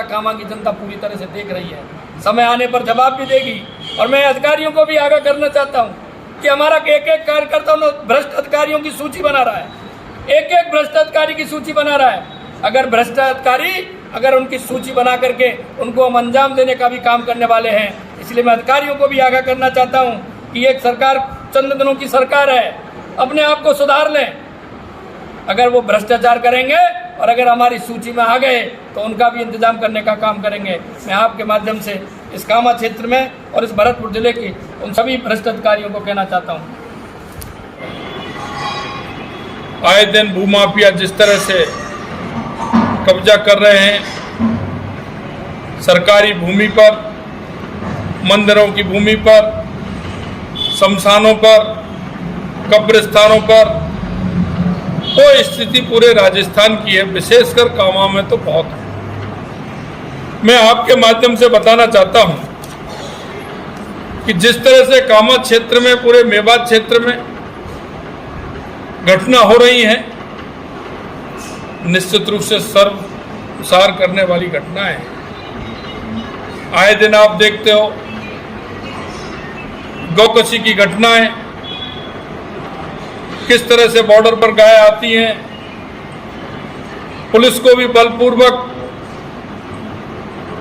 कामा की जनता पूरी तरह से देख रही है, समय आने पर जवाब भी देगी। और मैं अधिकारियों को भी आगाह करना चाहता हूं कि हमारा एक एक कार्यकर्ता भ्रष्ट अधिकारियों की सूची बना रहा है, एक एक भ्रष्ट अधिकारी की सूची बना रहा है। अगर भ्रष्ट अधिकारी अगर उनकी सूची बना करके उनको हम अंजाम देने का भी काम करने वाले हैं, इसलिए मैं अधिकारियों को भी आगाह करना चाहता हूं कि एक सरकार चंद दिनों की सरकार है, अपने आप को सुधार लें। अगर वो भ्रष्टाचार करेंगे और अगर हमारी सूची में आ गए तो उनका भी इंतजाम करने का काम करेंगे। मैं आपके माध्यम से इस कामा क्षेत्र में और इस भरतपुर जिले की उन सभी भ्रष्ट अधिकारियों को कहना चाहता हूं, आए दिन भूमाफिया जिस तरह से कब्जा कर रहे हैं सरकारी भूमि पर, मंदिरों की भूमि पर, शमशानों पर, कब्रिस्तानों पर, वो स्थिति पूरे राजस्थान की है, विशेषकर कामा में तो बहुत है। मैं आपके माध्यम से बताना चाहता हूं कि जिस तरह से कामा क्षेत्र में, पूरे मेवात क्षेत्र में घटना हो रही है, निश्चित रूप से सर्वसार करने वाली घटना है। आए दिन आप देखते हो गौकशी की घटनाएं, किस तरह से बॉर्डर पर गाय आती हैं, पुलिस को भी बलपूर्वक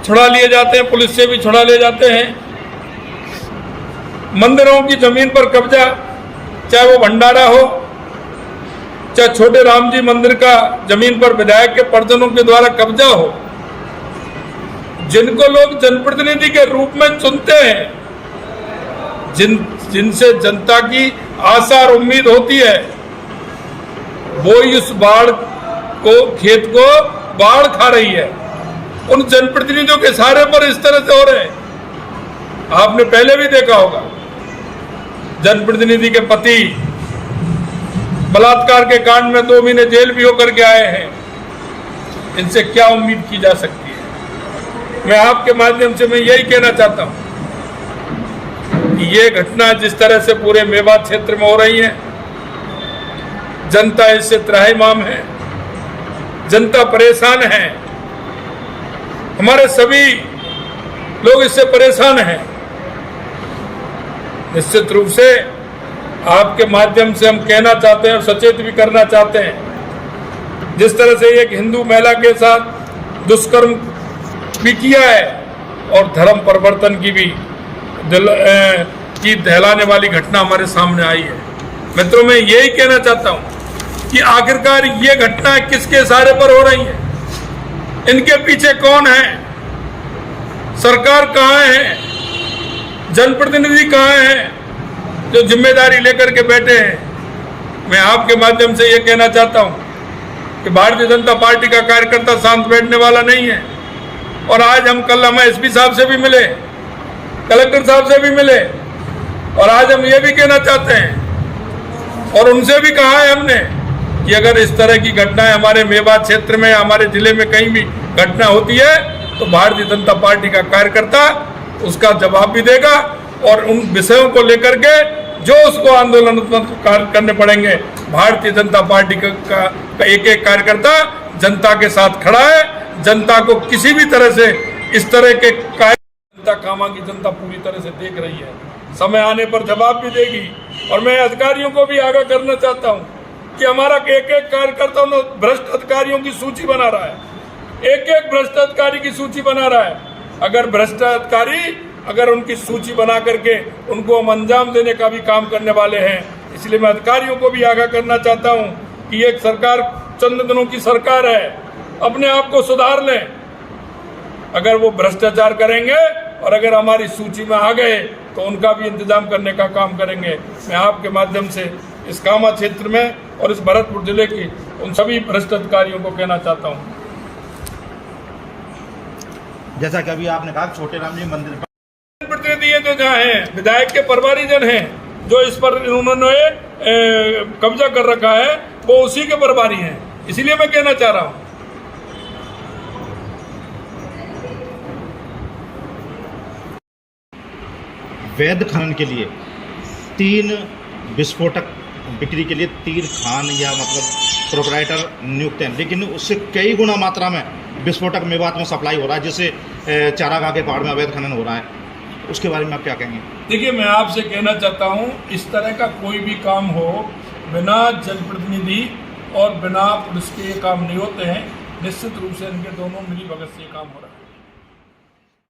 छुड़ा लिए जाते हैं, पुलिस से भी छुड़ा ले जाते हैं। मंदिरों की जमीन पर कब्जा, चाहे वो भंडारा हो, चाहे छोटे राम जी मंदिर का जमीन पर विधायक के परिजनों के द्वारा कब्जा हो, जिनको लोग जनप्रतिनिधि के रूप में चुनते हैं, जिनसे जनता की आशा और उम्मीद होती है, वो इस बाढ़ को, खेत को बाढ़ खा रही है। उन जनप्रतिनिधियों के सहारे पर इस तरह से हो रहे हैं। आपने पहले भी देखा होगा, जनप्रतिनिधि के पति बलात्कार के कांड में 2 महीने जेल भी होकर के आए हैं। इनसे क्या उम्मीद की जा सकती है? मैं आपके माध्यम से मैं यही कहना चाहता हूं कि ये घटना जिस तरह से पूरे मेवात क्षेत्र में हो रही है, जनता इससे त्राहिमाम है, जनता परेशान है, हमारे सभी लोग इससे परेशान हैं। निश्चित रूप से आपके माध्यम से हम कहना चाहते हैं और सचेत भी करना चाहते हैं, जिस तरह से एक हिंदू महिला के साथ दुष्कर्म भी किया है और धर्म परिवर्तन की भी दहलाने वाली घटना हमारे सामने आई है। मित्रों, मैं यही कहना चाहता हूं कि आखिरकार ये घटना किसके सहारे पर हो रही है, इनके पीछे कौन है, सरकार कहां है, जनप्रतिनिधि कहां है जो जिम्मेदारी लेकर के बैठे हैं। मैं आपके माध्यम से ये कहना चाहता हूं कि भारतीय जनता पार्टी का कार्यकर्ता शांत बैठने वाला नहीं है। और आज हम एसपी साहब से भी मिले, कलेक्टर साहब से भी मिले, और आज हम ये भी कहना चाहते हैं और उनसे भी कहा है हमने कि अगर इस तरह की घटनाएं हमारे मेवात क्षेत्र में, हमारे जिले में कहीं भी घटना होती है तो भारतीय जनता पार्टी का कार्यकर्ता उसका जवाब भी देगा और उन विषयों को लेकर के जो उसको आंदोलनात्मक कार्य करने पड़ेंगे, भारतीय जनता पार्टी का एक एक कार्यकर्ता जनता के साथ खड़ा है। जनता को किसी भी तरह से इस तरह के जनता, कामा की जनता पूरी तरह से देख रही है, समय आने पर जवाब भी देगी। और मैं अधिकारियों को भी आगाह करना चाहता हूं कि हमारा एक एक कार्यकर्ता भ्रष्ट अधिकारियों की सूची बना रहा है, एक एक भ्रष्ट अधिकारी की सूची बना रहा है। अगर भ्रष्ट अधिकारी अगर उनकी सूची बना करके उनको हम अंजाम देने का भी काम करने वाले हैं, इसलिए मैं अधिकारियों को भी आगाह करना चाहता हूं कि एक सरकार चंद दिनों की सरकार है, अपने आप को सुधार लें। अगर वो भ्रष्टाचार करेंगे और अगर हमारी सूची में आ गए तो उनका भी इंतजाम करने का काम करेंगे। मैं आपके माध्यम से इस कामा क्षेत्र में और इस भरतपुर जिले की उन सभी भ्रष्ट अधिकारियों को कहना चाहता हूं। जैसा कि अभी आपने कहा, छोटे राम जी मंदिर पर प्रतिनिधि जो जहाँ हैं, विधायक के परवारी जन हैं, जो इस पर उन्होंने कब्जा कर रखा है, वो उसी के परवारी हैं। इसलिए मैं कहना चाह रहा हूं वैध खनन के लिए 3 विस्फोटक बिक्री के लिए 3 खान या मतलब प्रोपराइटर नियुक्त हैं, लेकिन उससे कई गुना मात्रा में विस्फोटक मेवात में सप्लाई हो रहा है, जिससे चारागाह के पहाड़ में अवैध खनन हो रहा है, उसके बारे में आप क्या कहेंगे? देखिए, मैं आपसे कहना चाहता हूं, इस तरह का कोई भी काम हो बिना जनप्रतिनिधि और बिना पुलिस के ये काम नहीं होते हैं। निश्चित रूप से इनके दोनों मिली भगत से ये काम हो रहा है।